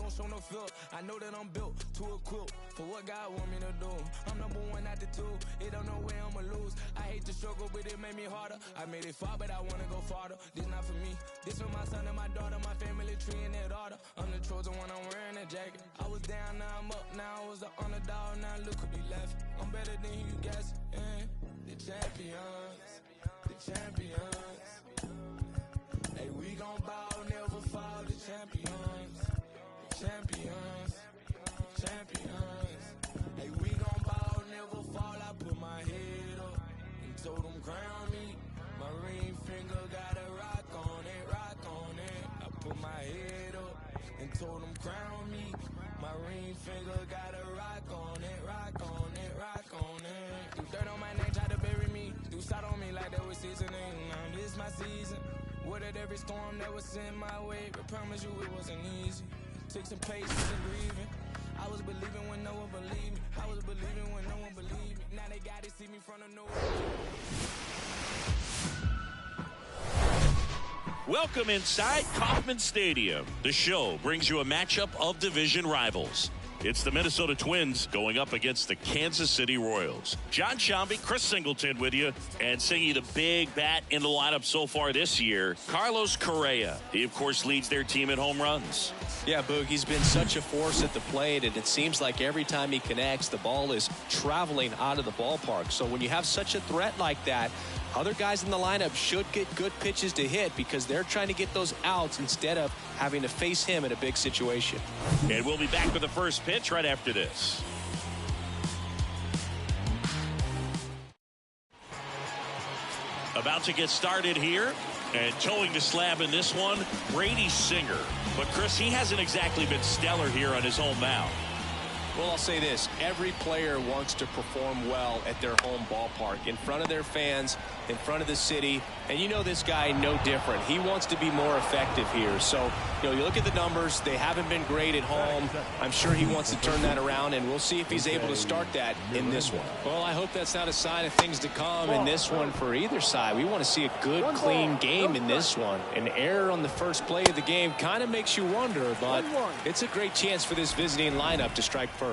don't show no fear. I know that I'm built to equip for what God want me to do. I'm number one out the two. It don't know where I'ma lose. I hate the struggle, but it made me harder. I made it far, but I wanna go farther. This not for me. This for my son and my daughter, my family tree and that order. I'm the chosen one, I'm wearing a jacket. I was down, now I'm up. Now I was the underdog, now look who be left. I'm better than you guys. The champions, the champions. Hey, we gon' ball, never fall. The champions, the champions, the champions. Hey, we gon' ball, never fall. I put my head up and told them crown me. My ring finger got a rock on it, rock on it. I put my head up and told them crown me. My ring finger got a rock on it, rock on it, rock on it. Do dirt on my name, try to bury me. Do shot on me like that was seasoning. Now this my season. Weathered every storm that was sent my way. But promise you it wasn't easy. Took some patience and grieving. I was believing when no one believed me. I was believing when no one believed me. Now they got to see me from the nowhere. Welcome inside Kauffman Stadium. The show brings you a matchup of division rivals. It's the Minnesota Twins going up against the Kansas City Royals. John Shambi, Chris Singleton with you, and singing the big bat in the lineup so far this year, Carlos Correa. He, of course, leads their team in home runs. Yeah, Boog, he's been such a force at the plate, and it seems like every time he connects, the ball is traveling out of the ballpark. So when you have such a threat like that, other guys in the lineup should get good pitches to hit because they're trying to get those outs instead of having to face him in a big situation. And we'll be back with the first pitch right after this. About to get started here, and towing the slab in this one, Brady Singer. But Chris, he hasn't exactly been stellar here on his home mound. Well, I'll say this. Every player wants to perform well at their home ballpark, in front of their fans, in front of the city. And you know this guy no different. He wants to be more effective here. So, you look at the numbers. They haven't been great at home. I'm sure he wants to turn that around, and we'll see if he's able to start that in this one. Well, I hope that's not a sign of things to come in this one for either side. We want to see a good, clean game in this one. An error on the first play of the game kind of makes you wonder, but it's a great chance for this visiting lineup to strike first.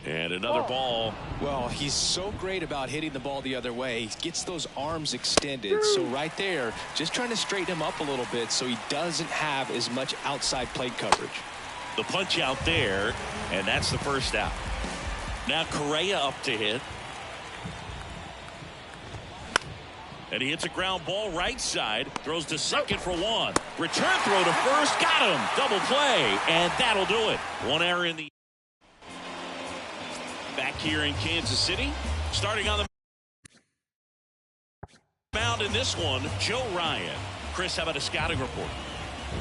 And another ball. Well, he's so great about hitting the ball the other way. He gets those arms extended. So right there, just trying to straighten him up a little bit so he doesn't have as much outside plate coverage. The punch out there, and that's the first out. Now Correa up to hit. And he hits a ground ball right side, throws to second for one. Return throw to first, got him. Double play, and that'll do it. One error in the back here in Kansas City. Starting on the mound in this one, Joe Ryan. Chris, how about a scouting report?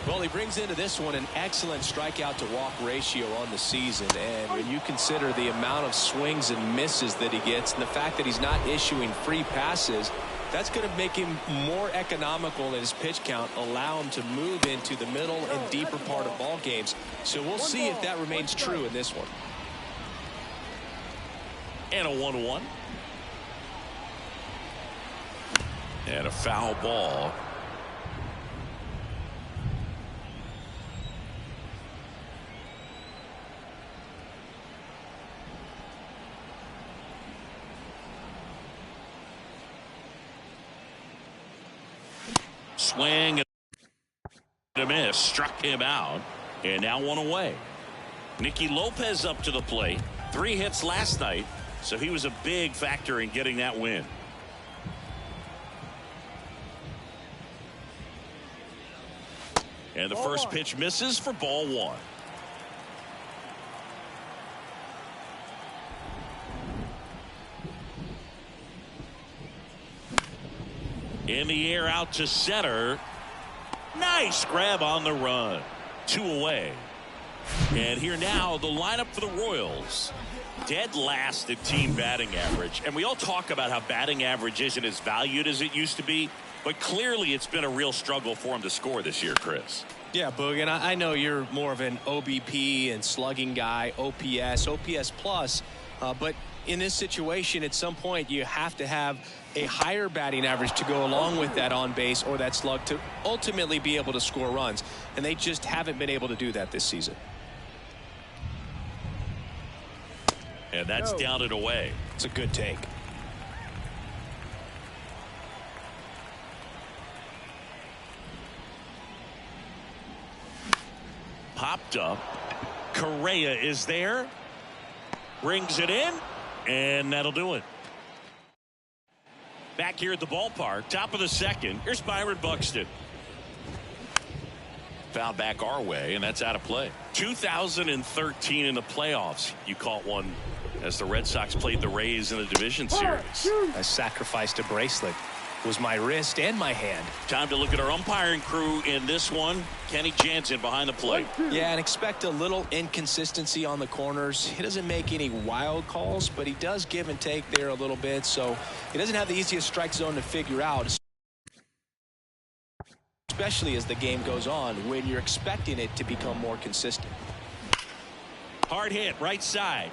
Well, he brings into this one an excellent strikeout to walk ratio on the season. And when you consider the amount of swings and misses that he gets and the fact that he's not issuing free passes, that's going to make him more economical in his pitch count, allow him to move into the middle and deeper part of ball games. So we'll see if that remains true in this one. And a 1-1. And a foul ball. Swing and a miss, struck him out, and now one away. Nicky Lopez up to the plate. 3 hits last night, so he was a big factor in getting that win. And the first pitch misses for ball 1. In the air out to center. Nice grab on the run. 2 away. And here now the lineup for the Royals. Dead last in team batting average. And we all talk about how batting average isn't as valued as it used to be. But clearly it's been a real struggle for him to score this year, Chris. Yeah, Boog, and I know you're more of an OBP and slugging guy, OPS plus. But in this situation, at some point, you have to have a higher batting average to go along with that on base or that slug to ultimately be able to score runs. And they just haven't been able to do that this season. And that's down and away. It's a good take. Popped up. Correa is there. Brings it in. And that'll do it. Back here at the ballpark, top of the second. Here's Byron Buxton. Foul back our way, and that's out of play. 2013 in the playoffs. You caught one as the Red Sox played the Rays in the division series. I sacrificed a bracelet. It was my wrist and my hand. Time to look at our umpiring crew in this one. Kenny Jansen behind the plate. Yeah, and expect a little inconsistency on the corners. He doesn't make any wild calls, but he does give and take there a little bit, so he doesn't have the easiest strike zone to figure out, especially as the game goes on when you're expecting it to become more consistent. Hard hit, right side.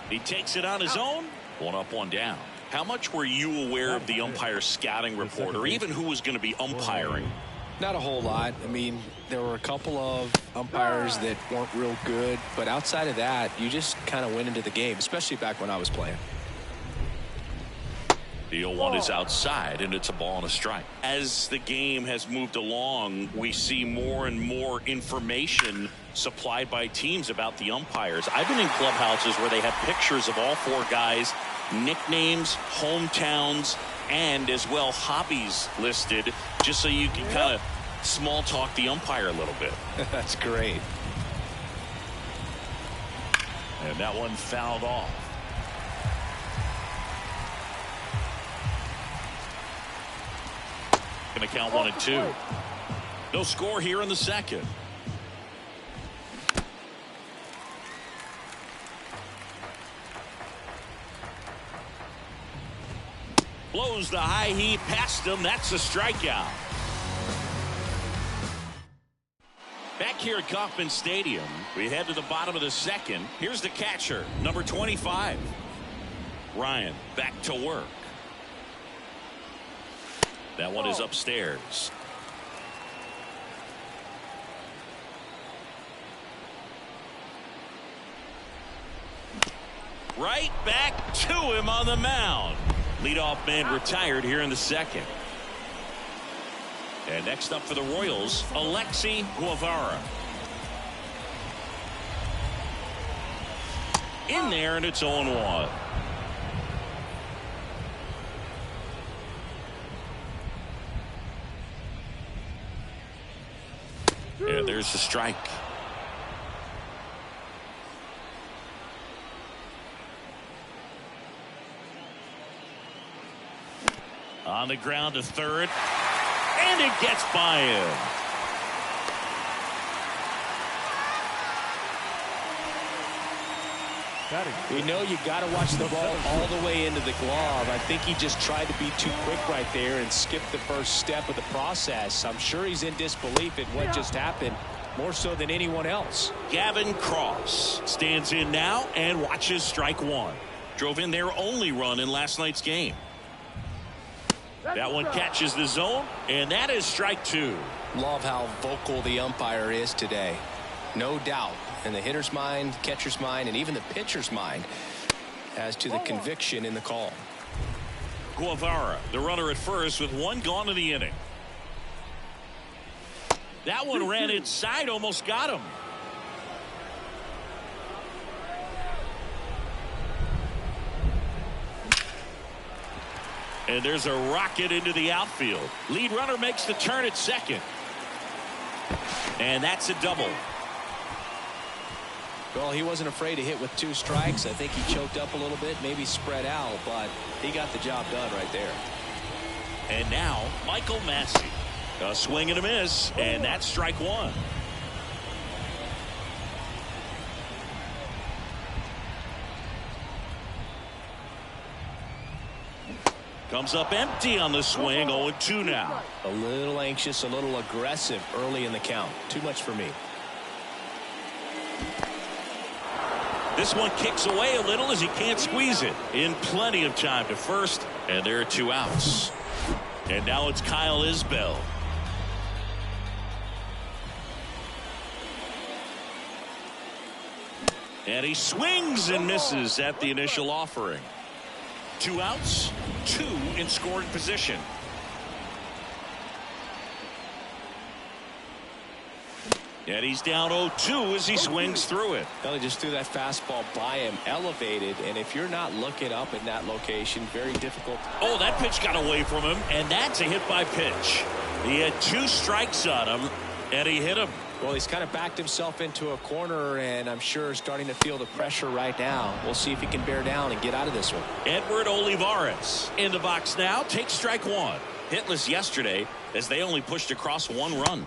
He takes it on his own. One up, one down. How much were you aware of the umpire scouting report, or even who was going to be umpiring? Not a whole lot. I mean, there were a couple of umpires that weren't real good, but outside of that, you just kind of went into the game, especially back when I was playing. The 0-1 is outside, and it's a ball and a strike. As the game has moved along, we see more and more information supplied by teams about the umpires. I've been in clubhouses where they have pictures of all four guys, nicknames, hometowns, and as well hobbies listed, just so you can kind of small talk the umpire a little bit. That's great. And that one fouled off. Going to count 1 and 2. No score here in the second. Blows the high heat past him. That's a strikeout. Back here at Kauffman Stadium, we head to the bottom of the second. Here's the catcher, number 25. Ryan back to work. That one is upstairs. Right back to him on the mound. Leadoff man retired here in the second. And next up for the Royals, Alexi Guevara. In there, and it's 0-1. And there's the strike. On the ground to third. And it gets by him. You know you got to watch the ball all the way into the glove. I think he just tried to be too quick right there and skipped the first step of the process. I'm sure he's in disbelief at what just happened, more so than anyone else. Gavin Cross stands in now and watches strike one. Drove in their only run in last night's game. That one catches the zone, and that is strike two. Love how vocal the umpire is today. No doubt in the hitter's mind, catcher's mind, and even the pitcher's mind as to the conviction in the call. Guevara, the runner at first with one gone in the inning. That one ran inside, almost got him. And there's a rocket into the outfield. Lead runner makes the turn at second. And that's a double. Well, he wasn't afraid to hit with two strikes. I think he choked up a little bit, maybe spread out, but he got the job done right there. And now Michael Massey. A swing and a miss, and that's strike one. Comes up empty on the swing. 0-2 now. A little anxious, a little aggressive early in the count. Too much for me. This one kicks away a little as he can't squeeze it. In plenty of time to first, and there are 2 outs. And now it's Kyle Isbell. And he swings and misses at the initial offering. 2 outs, 2 in scoring position. And he's down 0-2 as he swings through it. Well, he just threw that fastball by him, elevated, and if you're not looking up in that location, very difficult. Oh, that pitch got away from him, and that's a hit by pitch. He had 2 strikes on him, and he hit him. Well, he's kind of backed himself into a corner, and I'm sure starting to feel the pressure right now. We'll see if he can bear down and get out of this one. Edward Olivares in the box now, takes strike 1. Hitless yesterday as they only pushed across 1 run.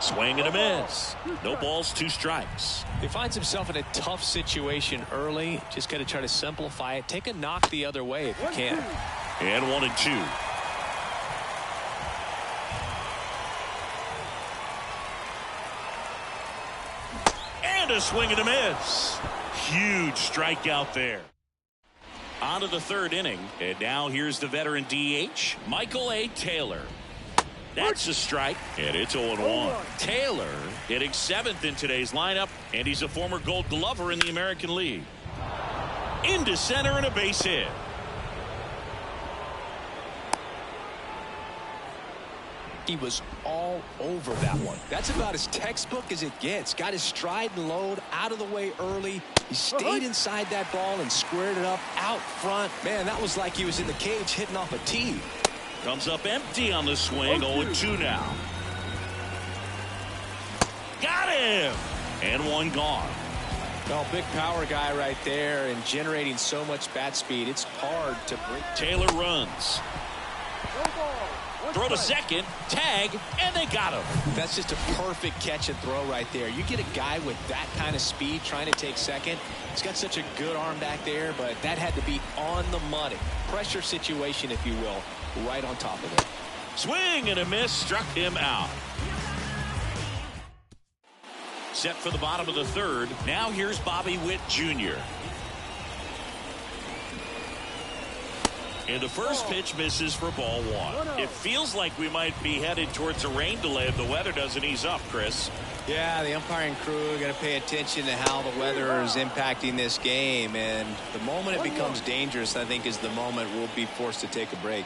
Swing and a miss. No balls, 2 strikes. He finds himself in a tough situation early. Just got to try to simplify it. Take a knock the other way if you can. And 1-2. And a swing and a miss. Huge strikeout there. On to the 3rd inning. And now here's the veteran DH, Michael A. Taylor. That's a strike, and it's 0-1. Taylor hitting 7th in today's lineup, and he's a former Gold Glover in the American League. Into center and a base hit. He was all over that one. That's about as textbook as it gets. Got his stride and load out of the way early. He stayed inside that ball and squared it up out front. Man, that was like he was in the cage hitting off a tee. Comes up empty on the swing. 0-2 now. Got him. And 1 gone. Well, big power guy right there and generating so much bat speed. It's hard to break. Taylor runs. Throw to second. Tag. And they got him. That's just a perfect catch and throw right there. You get a guy with that kind of speed trying to take second. He's got such a good arm back there, but that had to be on the money. Pressure situation, if you will. Right on top of it. Swing and a miss, struck him out. Set for the bottom of the 3rd. Now here's Bobby Witt Jr. And the first pitch misses for ball 1. It feels like we might be headed towards a rain delay if the weather doesn't ease up, Chris. Yeah, the umpiring crew got to pay attention to how the weather is impacting this game. And the moment it becomes dangerous, I think, is the moment we'll be forced to take a break.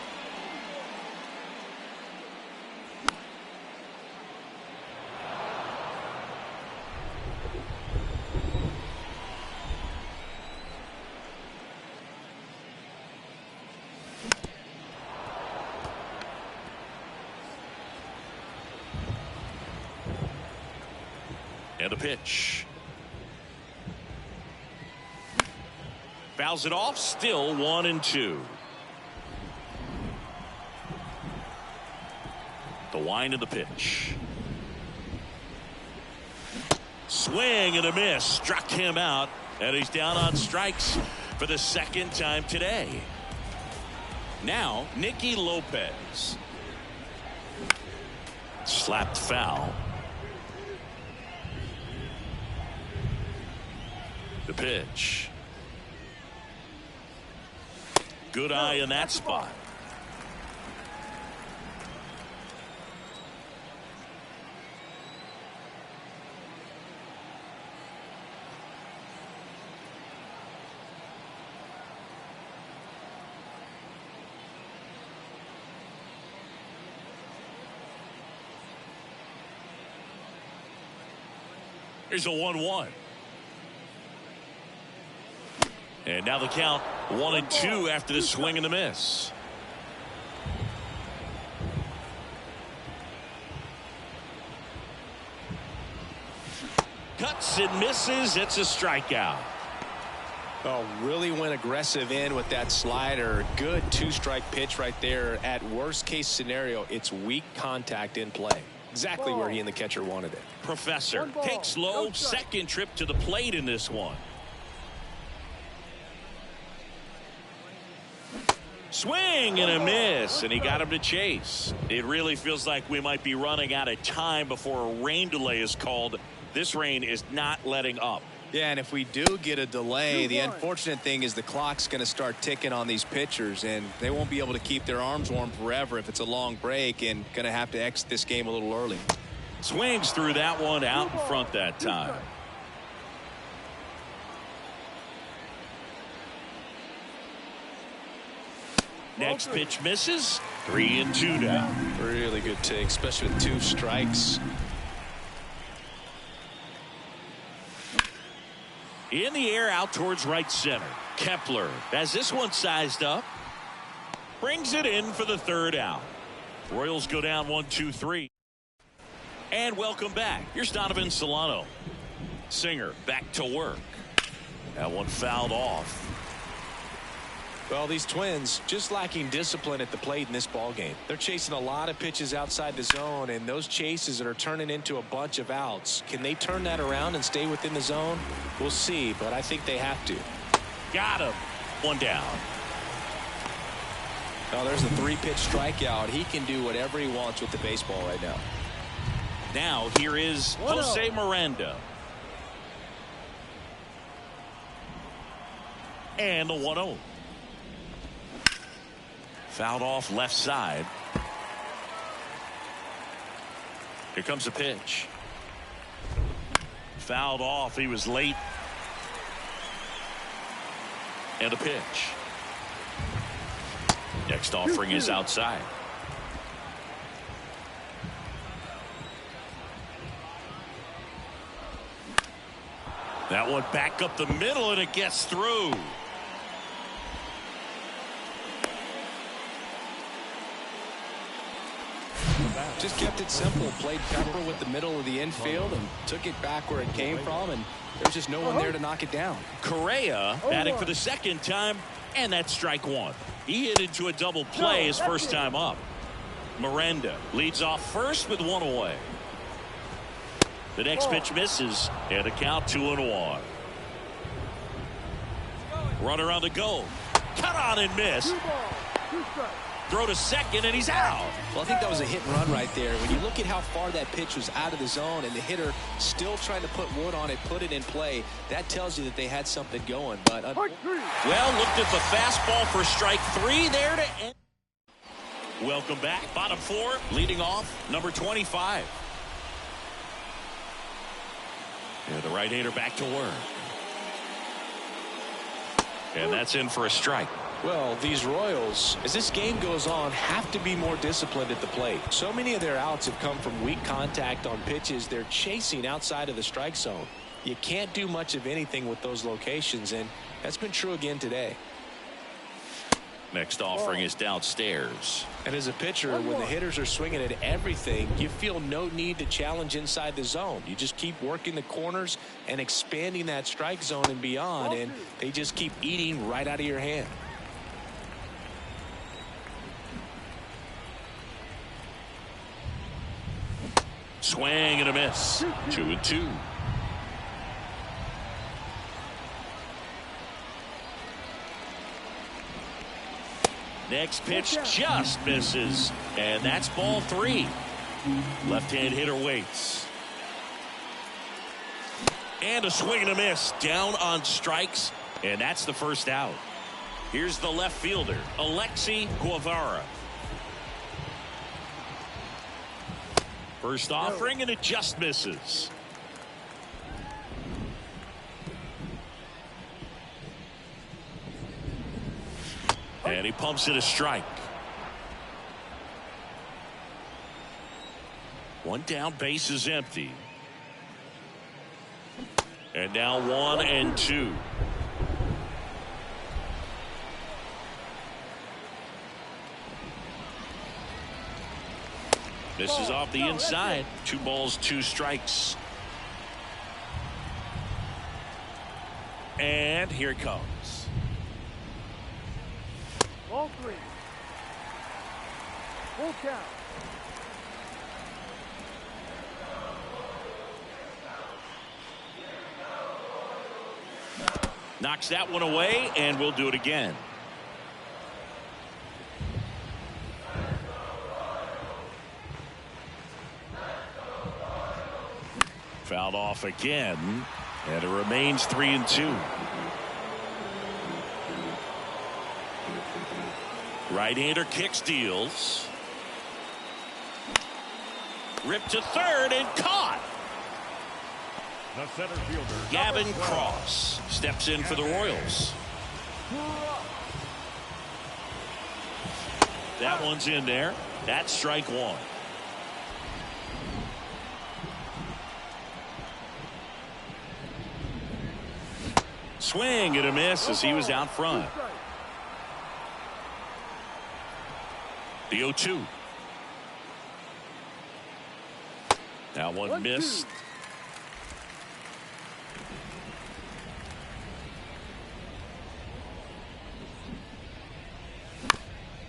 And a pitch. Fouls it off. Still 1-2. The wind of the pitch. Swing and a miss. Struck him out. And he's down on strikes for the 2nd time today. Now, Nicky Lopez. Slapped foul. The pitch. Good eye in that spot. Here's a 1-1. And now the count 1-2 after the swing and the miss. Cuts and misses. It's a strikeout. Oh, really went aggressive in with that slider. Good 2-strike pitch right there. At worst case scenario, it's weak contact in play. Exactly where he and the catcher wanted it. Professor takes low. Second trip to the plate in this one. Swing and a miss, and he got him to chase. It really feels like we might be running out of time before a rain delay is called. This rain is not letting up. Yeah, and if we do get a delay, the unfortunate thing is the clock's going to start ticking on these pitchers, and they won't be able to keep their arms warm forever if it's a long break, and going to have to exit this game a little early. Swings through that one out in front that time. Next pitch misses. 3-2 now. Really good take, especially with 2 strikes. In the air out towards right center. Kepler has this one sized up. Brings it in for the 3rd out. Royals go down 1-2-3. And welcome back. Here's Donovan Solano. Singer back to work. That one fouled off. Well, these Twins just lacking discipline at the plate in this ballgame. They're chasing a lot of pitches outside the zone, and those chases that are turning into a bunch of outs. Can they turn that around and stay within the zone? We'll see, but I think they have to. Got him. One down. Well, there's a 3-pitch strikeout. He can do whatever he wants with the baseball right now. Now here is Jose Miranda. And the 1-0. Fouled off left side. Here comes the pitch. Fouled off. He was late. And the pitch. Next offering is outside. That one back up the middle, and it gets through. Just kept it simple. Played Pepper with the middle of the infield and took it back where it came from, and there's just no one there to knock it down. Correa batting for the 2nd time, and that's strike 1. He hit into a double play his first time up. Miranda leads off first with 1 away. The next pitch misses, and a count 2-1. Runner on the go. Cut on and miss. Throw to second, and he's out. Well, I think that was a hit and run right there. When you look at how far that pitch was out of the zone and the hitter still trying to put wood on it, put it in play, that tells you that they had something going. But well, looked at the fastball for strike 3 there to end. Welcome back. Bottom 4, leading off, number 25. And the right-hander back to work. And that's in for a strike. Well, these Royals, as this game goes on, have to be more disciplined at the plate. So many of their outs have come from weak contact on pitches they're chasing outside of the strike zone. You can't do much of anything with those locations, and that's been true again today. Next offering is downstairs. And as a pitcher, when the hitters are swinging at everything, you feel no need to challenge inside the zone. You just keep working the corners and expanding that strike zone and beyond, and they just keep eating right out of your hand. Swing and a miss. 2-2. Next pitch just misses, and that's ball 3. Left-hand hitter waits. And a swing and a miss. Down on strikes, and that's the first out. Here's the left fielder, Alexi Guevara. First offering, and it just misses. And he pumps it a strike. One down, base is empty. And now 1-2. This is off the inside. 2 balls, 2 strikes. And here it comes. Ball 3. Full count. Knocks that one away, and we'll do it again. Fouled off again. And it remains 3-2. Right-hander kicks, deals. Ripped to third and caught. The center fielder, Gavin Cross steps in for the Royals. That one's in there. That's strike one. Swing and a miss as he was out front. The 0-2. That one missed.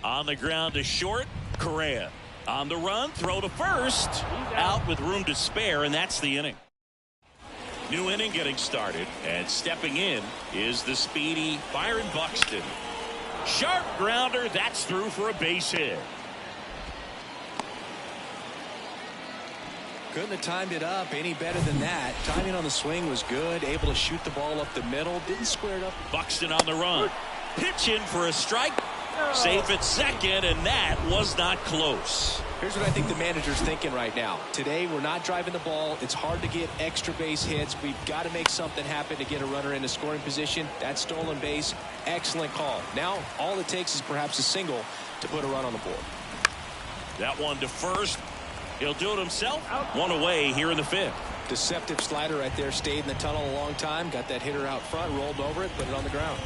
On the ground to short, Correa. On the run, throw to first. Out with room to spare, and that's the inning. New inning getting started, and stepping in is the speedy Byron Buxton. Sharp grounder, that's through for a base hit. Couldn't have timed it up any better than that. Timing on the swing was good. Able to shoot the ball up the middle. Didn't square it up. Buxton on the run. Pitch in for a strike. Safe at second, and that was not close. Here's what I think the manager's thinking right now. Today, we're not driving the ball. It's hard to get extra base hits. We've got to make something happen to get a runner into scoring position. That stolen base, excellent call. Now, all it takes is perhaps a single to put a run on the board. That one to first. He'll do it himself. One away here in the fifth. Deceptive slider right there. Stayed in the tunnel a long time. Got that hitter out front, rolled over it, put it on the ground.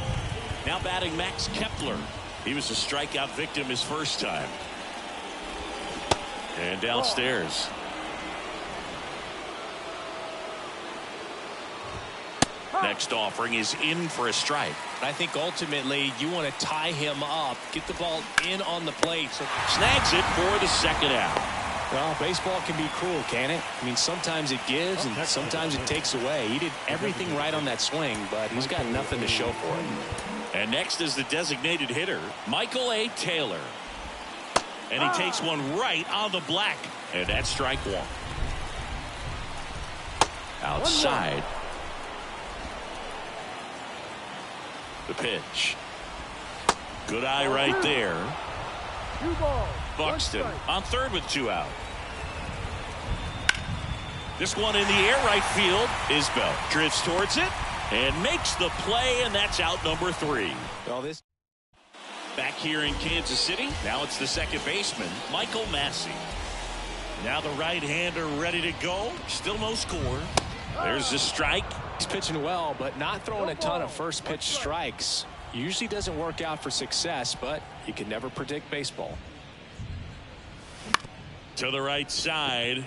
Now batting Max Kepler. He was a strikeout victim his first time. And downstairs. Next offering is in for a strike. I think ultimately you want to tie him up, get the ball in on the plate. So snags it for the second out. Well, baseball can be cruel, can it? I mean, sometimes it gives and sometimes it takes away. He did everything right on that swing, but he's got nothing to show for it. And next is the designated hitter, Michael A. Taylor. And he takes one right on the black. And that's strike one. Outside. The pitch. Good eye right there. Buxton on third with two out. This one in the air, right field. Isbell drifts towards it and makes the play, and that's out number 3. Well, this back here in Kansas City. Now it's the second baseman, Michael Massey. Now the right-hander ready to go. Still no score. There's the strike. He's pitching well, but not throwing a ton of first pitch strikes. Usually doesn't work out for success, but you can never predict baseball. To the right side.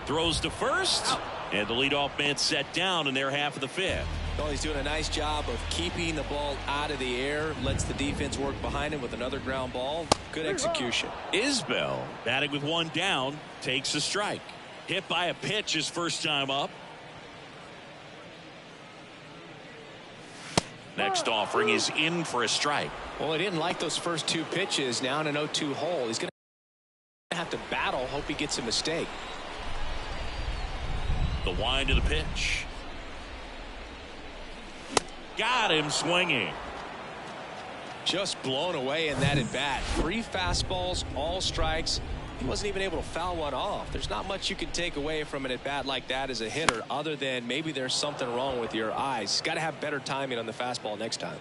Throws to first. And the leadoff man set down in their half of the fifth. Well, he's doing a nice job of keeping the ball out of the air. Lets the defense work behind him with another ground ball. Good execution. Isbell batting with one down. Takes a strike. Hit by a pitch his first time up. Next offering is in for a strike. Well, he didn't like those first two pitches. Now in an 0-2 hole. He's going to have to battle. Hope he gets a mistake. The wind of the pitch. Got him swinging. Just blown away in that at bat. 3 fastballs, all strikes. He wasn't even able to foul one off. There's not much you can take away from an at bat like that as a hitter, other than maybe there's something wrong with your eyes. Got to have better timing on the fastball next time.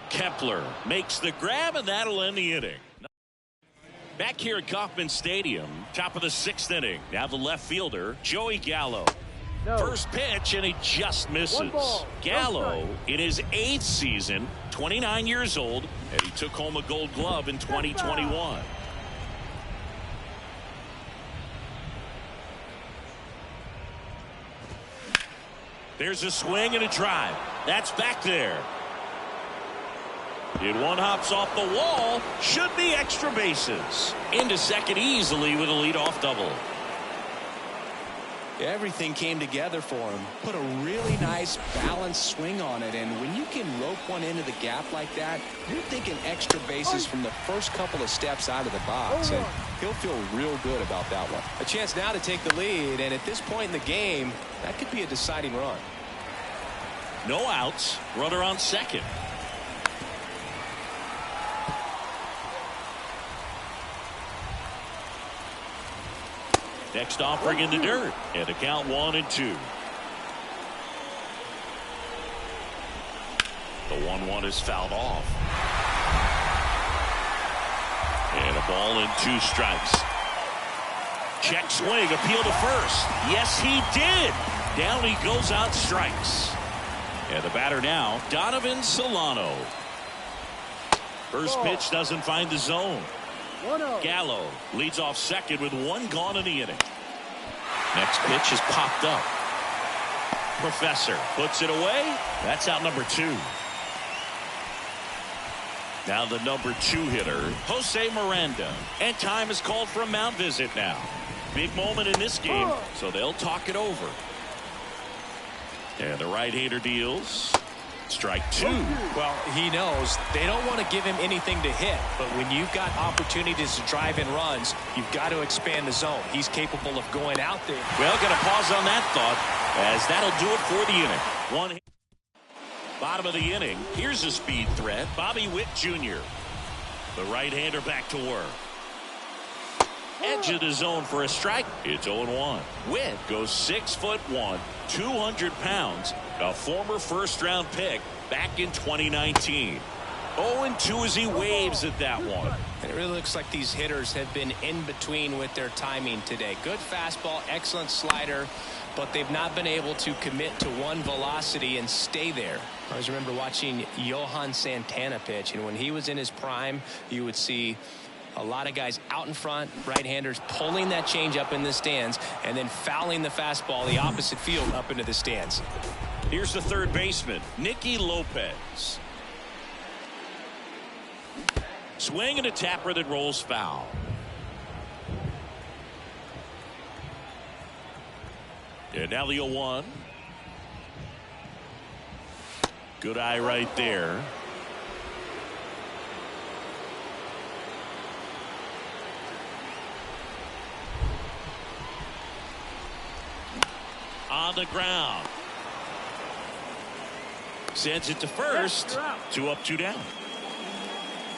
Kepler makes the grab, and that'll end the inning. Back here at Kauffman Stadium, top of the 6th inning. Now the left fielder, Joey Gallo. First pitch, and he just misses. Gallo in his 8th season, 29 years old, and he took home a Gold Glove in 2021. There's a swing and a drive. That's back there. And one hops off the wall. Should be extra bases. Into second easily with a leadoff double. Everything came together for him. Put a really nice balanced swing on it, and when you can rope one into the gap like that, you're thinking extra bases from the first couple of steps out of the box, and he'll feel real good about that one. A chance now to take the lead, and at this point in the game, that could be a deciding run. No outs, runner on second. Next offering in the dirt, and the count 1-2. The 1-1 is fouled off. And a ball and 2 strikes. Check swing, appeal to first. Yes, he did. Down he goes out, strikes. And the batter now, Donovan Solano. First pitch doesn't find the zone. Gallo leads off second with 1 gone in the inning. Next pitch is popped up. Professor puts it away. That's out number 2. Now the number 2 hitter, Jose Miranda. And time is called for a mound visit now. Big moment in this game, so they'll talk it over. And the right-hander deals. Strike 2. Well, he knows they don't want to give him anything to hit, but when you've got opportunities to drive in runs, you've got to expand the zone. He's capable of going out there. Well, going to pause on that thought, as that'll do it for the inning. One hit. Bottom of the inning. Here's a speed threat, Bobby Witt Jr. The right-hander back to work. Edge of the zone for a strike. It's 0-1. Witt goes 6'1", 200 pounds, a former first-round pick back in 2019. 0-2 as he waves at that one. And it really looks like these hitters have been in between with their timing today. Good fastball, excellent slider, but they've not been able to commit to one velocity and stay there. I always remember watching Johan Santana pitch, and when he was in his prime, you would see a lot of guys out in front, right-handers pulling that change up in the stands and then fouling the fastball the opposite field up into the stands. Here's the third baseman, Nicky Lopez. Swing and a tapper that rolls foul. And now the 0-1. Good eye right there. On the ground. Sends it to first. 2 up, 2 down.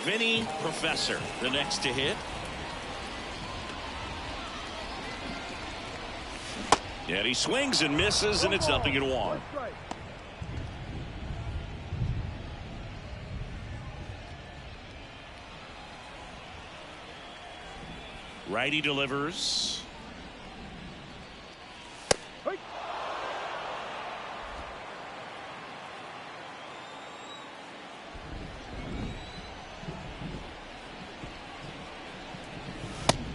Vinny Professor, the next to hit. And he swings and misses, and it's 0-1. Righty delivers.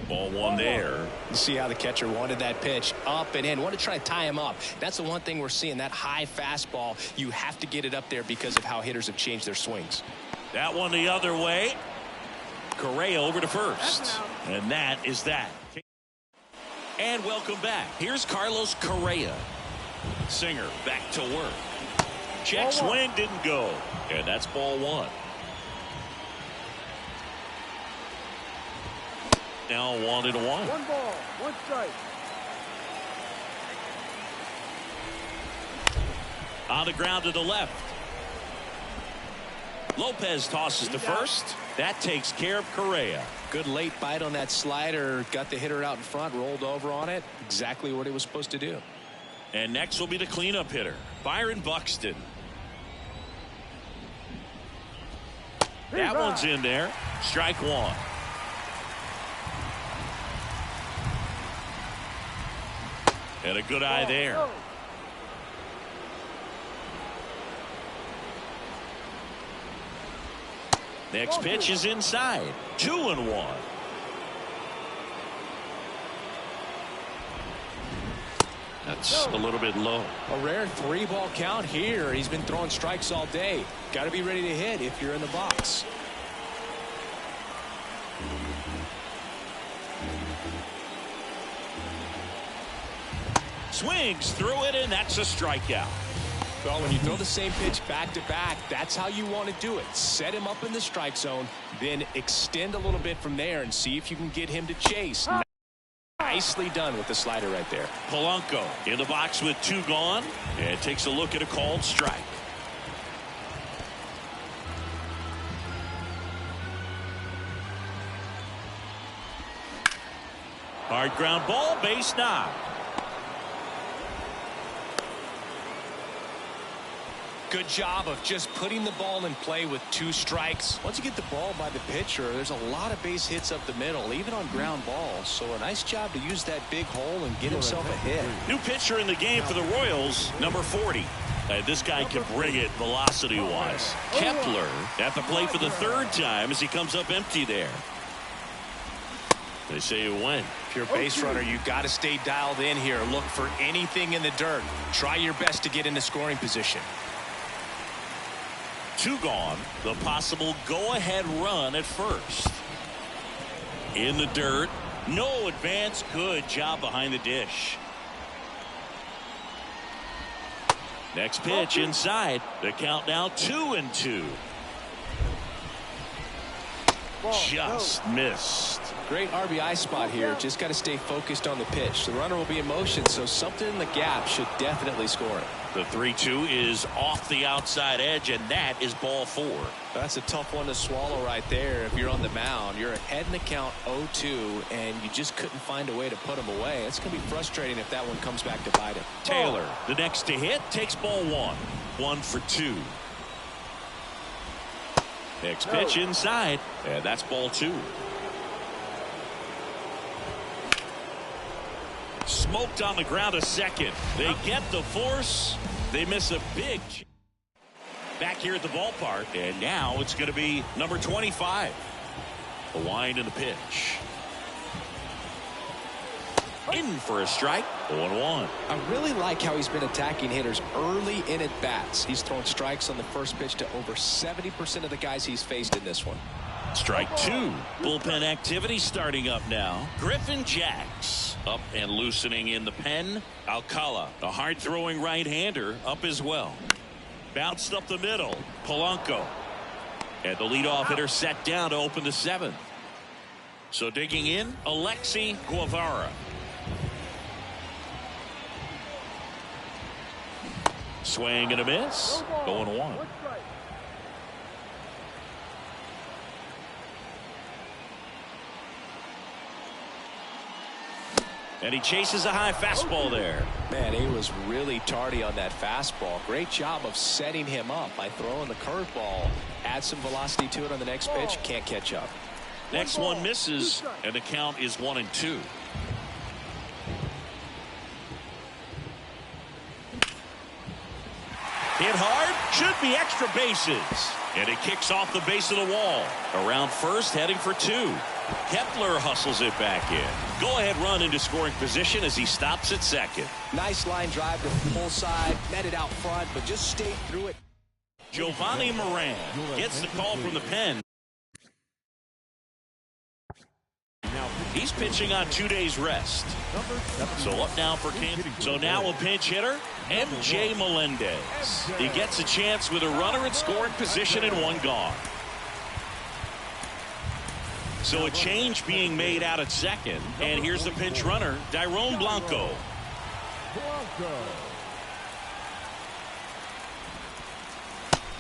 Ball 1 there. You see how the catcher wanted that pitch up and in. Wanted to try to tie him up. That's the one thing we're seeing, that high fastball. You have to get it up there because of how hitters have changed their swings. That one the other way. Correa over to first. And that is that. And welcome back. Here's Carlos Correa. Singer back to work. Check swing didn't go. And that's ball 1. Now 1-1. 1 ball, 1 strike. On the ground to the left. Lopez tosses to first. That takes care of Correa. Good late bite on that slider. Got the hitter out in front, rolled over on it. Exactly what he was supposed to do. And next will be the cleanup hitter, Byron Buxton. That one's in there. Strike 1. And a good eye there. Next pitch is inside. 2-1. That's a little bit low. A rare 3-ball count here. He's been throwing strikes all day. Got to be ready to hit if you're in the box. Swings through it, and that's a strikeout. Well, when you throw the same pitch back-to-back, that's how you want to do it. Set him up in the strike zone, then extend a little bit from there and see if you can get him to chase. Nicely done with the slider right there. Polanco in the box with 2 gone, and takes a look at a called strike. Hard ground ball, base knock. Good job of just putting the ball in play with 2 strikes. Once you get the ball by the pitcher, there's a lot of base hits up the middle, even on ground balls. So a nice job to use that big hole and get himself a hit. New pitcher in the game for the Royals, number 40. This guy can bring it velocity-wise. Kepler at the plate for the 3rd time as he comes up empty there. They say you win. If you're a base runner, you got to stay dialed in here. Look for anything in the dirt. Try your best to get into scoring position. 2 gone. The possible go-ahead run at first. In the dirt. No advance. Good job behind the dish. Next pitch inside. The count now 2-2. Just missed. Great RBI spot here. Just got to stay focused on the pitch. The runner will be in motion, so something in the gap should definitely score it. The 3-2 is off the outside edge, and that is ball 4. That's a tough one to swallow right there. If you're on the mound, you're ahead in the count 0-2, and you just couldn't find a way to put him away. It's going to be frustrating if that one comes back to bite him. Taylor, the next to hit, takes ball 1. 1 for 2. Next pitch inside, and that's ball 2. Smoked on the ground to second. They get the force. They miss a big. Back here at the ballpark, and now it's going to be number 25. The wind and the pitch. In for a strike. 0-1. I really like how he's been attacking hitters early in at bats. He's thrown strikes on the first pitch to over 70% of the guys he's faced in this one. Strike 2. Bullpen activity starting up now. Griffin Jax up and loosening in the pen. Alcala, a hard-throwing right-hander, up as well. Bounced up the middle. Polanco. And the leadoff hitter set down to open the 7th. So digging in, Alexi Guevara. Swing and a miss. 0-1. And he chases a high fastball there. Man, he was really tardy on that fastball. Great job of setting him up by throwing the curveball. Add some velocity to it on the next pitch. Can't catch up. Next one misses, and the count is 1-2. Hit hard, should be extra bases. And it kicks off the base of the wall. Around first, heading for 2. Kepler hustles it back in. Go-ahead run into scoring position as he stops at second. Nice line drive to the full side. Met it out front, but just stayed through it. Giovanni Moran gets the call from the pen. He's pitching on 2 days rest. So up now for King. So now a pinch hitter, MJ Melendez. He gets a chance with a runner in scoring position and 1 gone. So a change being made out at second. And here's the pinch runner, Dairon Blanco.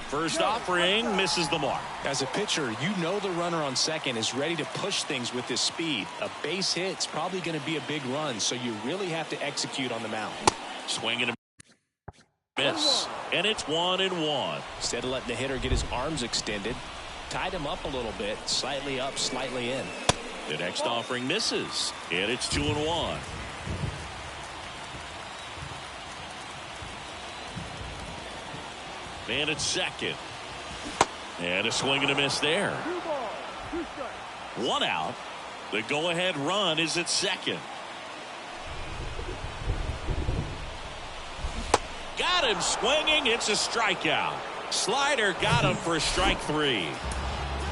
First offering misses the mark. As a pitcher, you know the runner on second is ready to push things with his speed. A base hit's probably going to be a big run, so you really have to execute on the mound. Swing and a miss. And it's 1-1. Instead of letting the hitter get his arms extended, tied him up a little bit, slightly up, slightly in. The next offering misses, and it's 2-1. Man at second. And a swing and a miss there. 1 out. The go-ahead run is at second. Got him swinging. It's a strikeout. Slider got him for strike 3.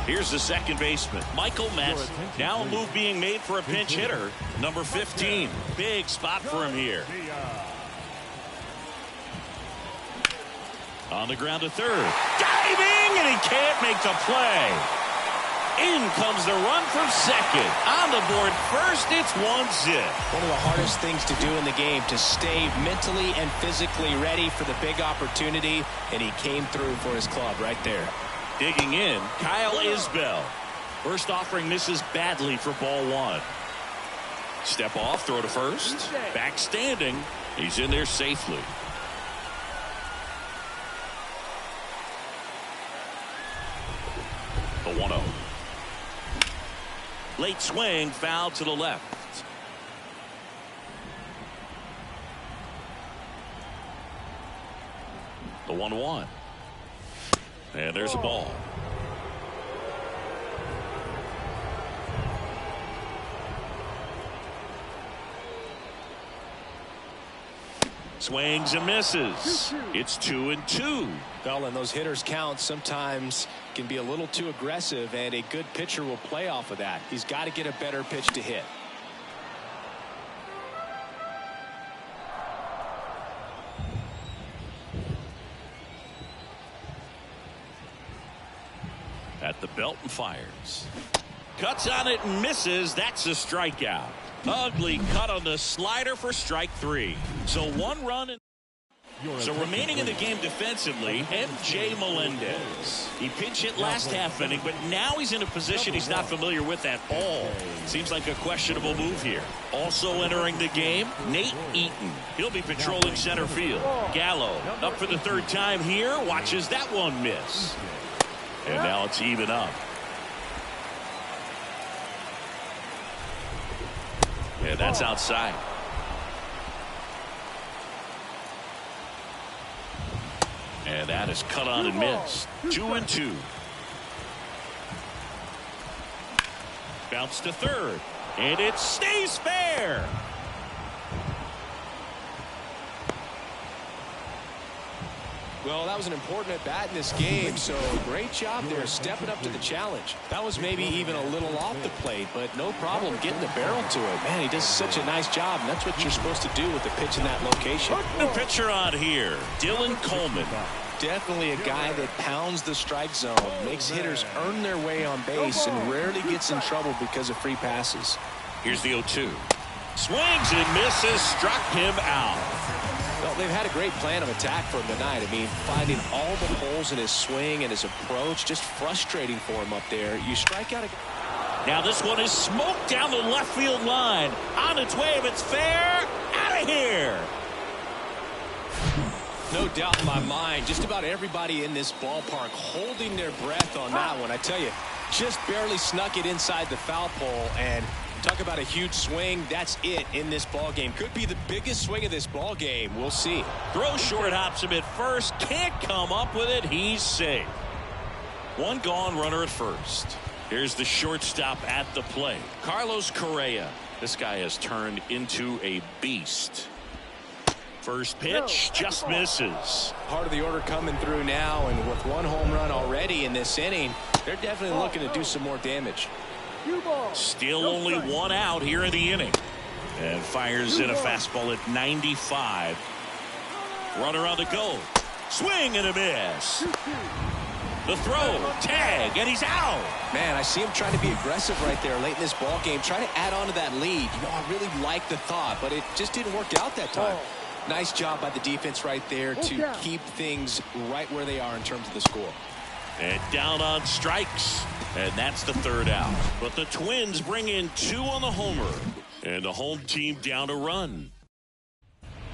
Here's the second baseman, Michael Madsen. Now a move being made for a pinch hitter, number 15. Big spot for him here. On the ground to third. Diving, and he can't make the play. In comes the run from second. On the board first, it's 1-0. One of the hardest things to do in the game, to stay mentally and physically ready for the big opportunity, and he came through for his club right there. Digging in, Kyle Isbell. First offering misses badly for ball one. Step off, throw to first. Back standing. He's in there safely. The 1-0. Late swing, foul to the left. The 1-1. And there's a ball. Swings and misses. It's 2-2. Well, and those hitters count sometimes can be a little too aggressive, and a good pitcher will play off of that. He's got to get a better pitch to hit. At the belt and fires. Cuts on it and misses. That's a strikeout. Ugly cut on the slider for strike three. So one run. So remaining in the game defensively, MJ Melendez. He pinch hit last half inning, but now he's in a position he's not familiar with at all. Seems like a questionable move here. Also entering the game, Nate Eaton. He'll be patrolling center field. Gallo up for the third time here. Watches that one miss. And now it's even up. And that's outside. And that is cut on and missed. 2-2. Bounce to third. And it stays fair. Well, that was an important at-bat in this game, so great job there stepping up to the challenge. That was maybe even a little off the plate, but no problem getting the barrel to it. Man, he does such a nice job, and that's what you're supposed to do with the pitch in that location. The pitcher on here, Dylan Coleman. Definitely a guy that pounds the strike zone, makes hitters earn their way on base, and rarely gets in trouble because of free passes. Here's the 0-2. Swings and misses, struck him out. Well, they've had a great plan of attack for him tonight. I mean, finding all the holes in his swing and his approach, just frustrating for him up there. You strike out a... Now this one is smoked down the left field line. On its way, if it's fair, out of here. No doubt in my mind, just about everybody in this ballpark holding their breath on that one. I tell you, just barely snuck it inside the foul pole, and talk about a huge swing. That's it in this ball game. Could be the biggest swing of this ball game. We'll see. Throw short, hops him at first. Can't come up with it. He's safe. One gone, runner at first. Here's the shortstop at the plate, Carlos Correa. This guy has turned into a beast. First pitch just misses. Part of the order coming through now, and with one home run already in this inning, they're definitely looking to do some more damage. Still only one out here in the inning. And fires in a fastball at 95. Runner on the go. Swing and a miss. The throw, tag, and he's out. Man, I see him trying to be aggressive right there late in this ball game, trying to add on to that lead. You know, I really like the thought, but it just didn't work out that time. Nice job by the defense right there to keep things right where they are in terms of the score. And down on strikes. And that's the third out. But the Twins bring in 2 on the homer. And the home team down a run.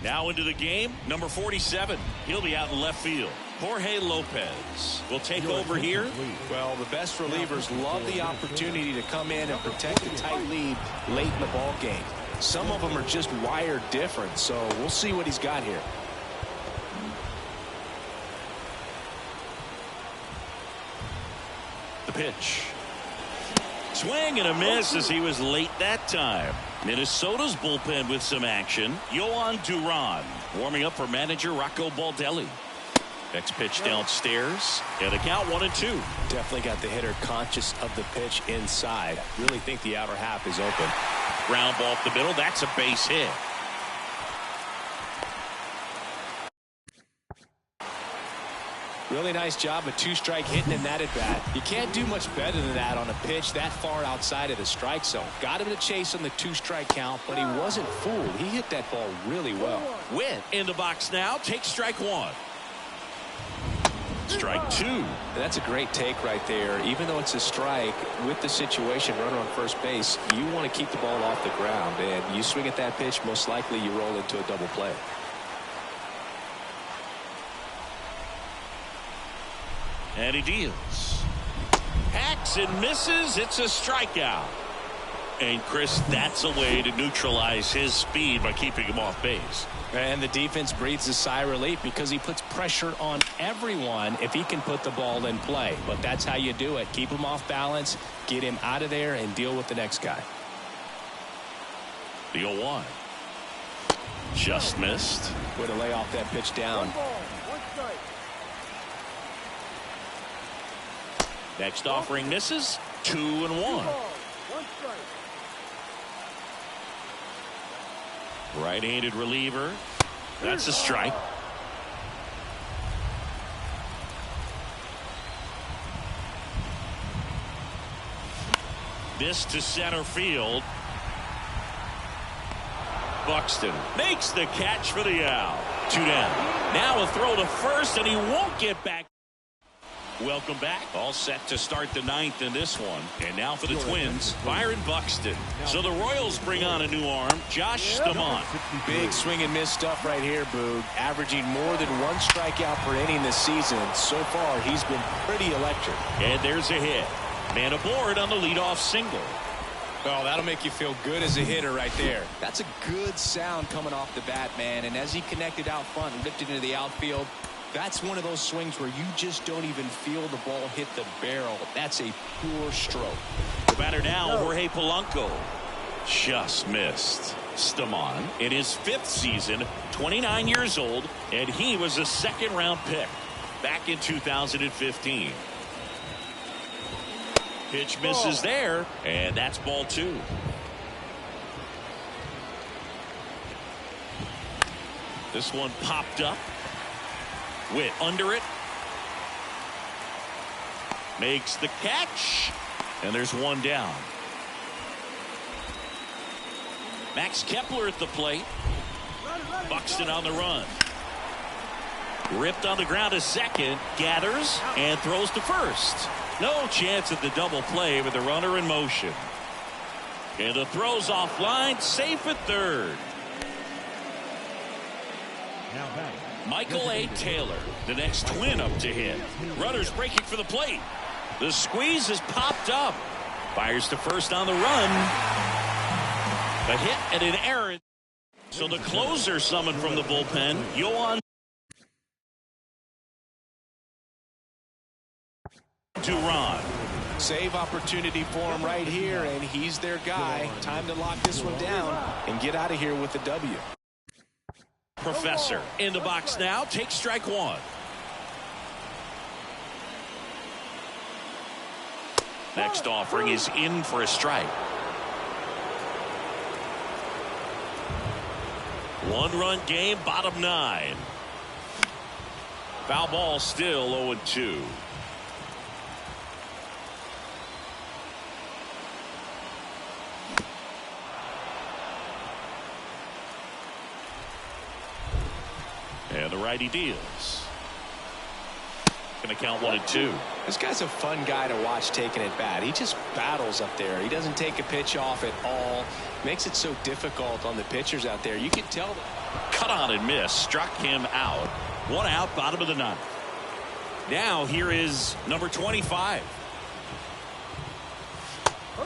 Now into the game, number 47. He'll be out in left field. Jorge Lopez will take over here. Well, the best relievers love the opportunity to come in and protect a tight lead late in the ball game. Some of them are just wired different, so we'll see what he's got here. The pitch. Swing and a miss as he was late that time. Minnesota's bullpen with some action. Yohan Duran warming up for manager Rocco Baldelli. Next pitch downstairs, and the count 1-2. Definitely got the hitter conscious of the pitch inside. Really think the outer half is open. Ground ball up the middle. That's a base hit. Really nice job of two-strike hitting in that at-bat. You can't do much better than that on a pitch that far outside of the strike zone. Got him to chase on the two-strike count, but he wasn't fooled. He hit that ball really well. Witt in the box now. Take strike one. Strike two. That's a great take right there. Even though it's a strike, with the situation, runner on first base, you want to keep the ball off the ground. And you swing at that pitch, most likely you roll into a double play. And he deals. Hacks and misses. It's a strikeout. And Chris, that's a way to neutralize his speed by keeping him off base. And the defense breathes a sigh of relief because he puts pressure on everyone if he can put the ball in play. But that's how you do it. Keep him off balance, get him out of there, and deal with the next guy. The 0-1. Just missed. Way to lay off that pitch down. 1 ball, 1 strike. Next offering misses. 2-1. 2 balls, 1 strike. Right-handed reliever. That's a strike. This to center field. Buxton makes the catch for the out. 2 down. Now a throw to first, and he won't get back. Welcome back. All set to start the 9th in this one. And now for the Twins, Byron Buxton. So the Royals bring on a new arm, Josh Staumont. Big swing and miss stuff right here, Boog. Averaging more than 1 strikeout per inning this season. So far, he's been pretty electric. And there's a hit. Man aboard on the leadoff single. Oh, that'll make you feel good as a hitter right there. That's a good sound coming off the bat, man. And as he connected out front and ripped it into the outfield, that's one of those swings where you just don't even feel the ball hit the barrel. That's a pure stroke. The batter now, Jorge Polanco. Just missed. Staumont in his 5th season, 29 years old, and he was a 2nd-round pick back in 2015. Pitch misses there, and that's ball 2. This one popped up. Witt under it. Makes the catch. And there's 1 down. Max Kepler at the plate. Buxton on the run. Ripped on the ground to second. Gathers and throws to first. No chance at the double play with the runner in motion. And the throw's offline. Safe at third. Now back. Michael A. Taylor, the next Twin up to hit. Runners breaking for the plate. The squeeze is popped up. Fires to first on the run. A hit and an error. So the closer summoned from the bullpen, Yohan Duran. Save opportunity for him right here, and he's their guy. Time to lock this one down and get out of here with the W. Professor in the box now. Take strike 1. Next offering is in for a strike. 1-run game, bottom 9. Foul ball, still 0-2. And the righty deals. Going to count 1-2. This guy's a fun guy to watch taking at bat. He just battles up there. He doesn't take a pitch off at all. Makes it so difficult on the pitchers out there. You can tell that. Cut on and miss. Struck him out. 1 out, bottom of the 9th. Now here is number 25.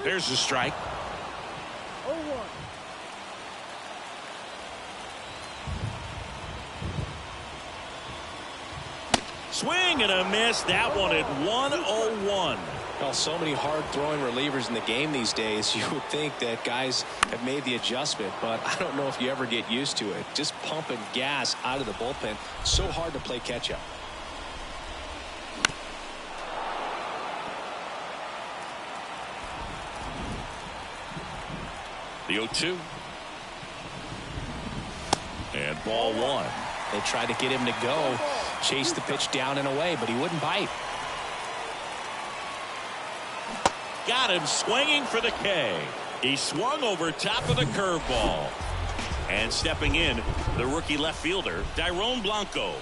There's the strike. 0-1. Swing and a miss. That one at 101. Well, so many hard-throwing relievers in the game these days. You would think that guys have made the adjustment, but I don't know if you ever get used to it. Just pumping gas out of the bullpen. So hard to play catch-up. The 0-2. And ball 1. They tried to get him to go. chase the pitch down and away, but he wouldn't bite. Got him swinging for the K. He swung over top of the curveball. And stepping in, the rookie left fielder, Dairon Blanco.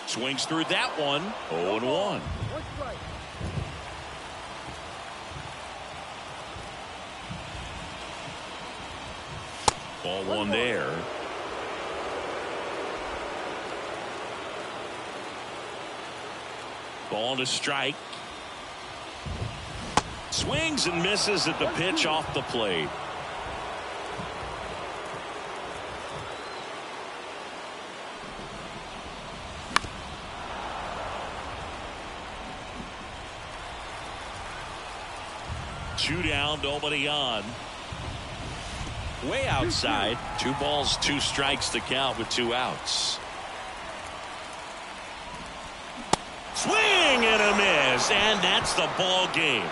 Swings through that one, 0-1. One strike. Ball one there. Ball to strike. Swings and misses at the pitch off the plate. Two down, nobody on. Way outside. 2 balls, 2 strikes to count with 2 outs. Swing and a miss, and that's the ball game.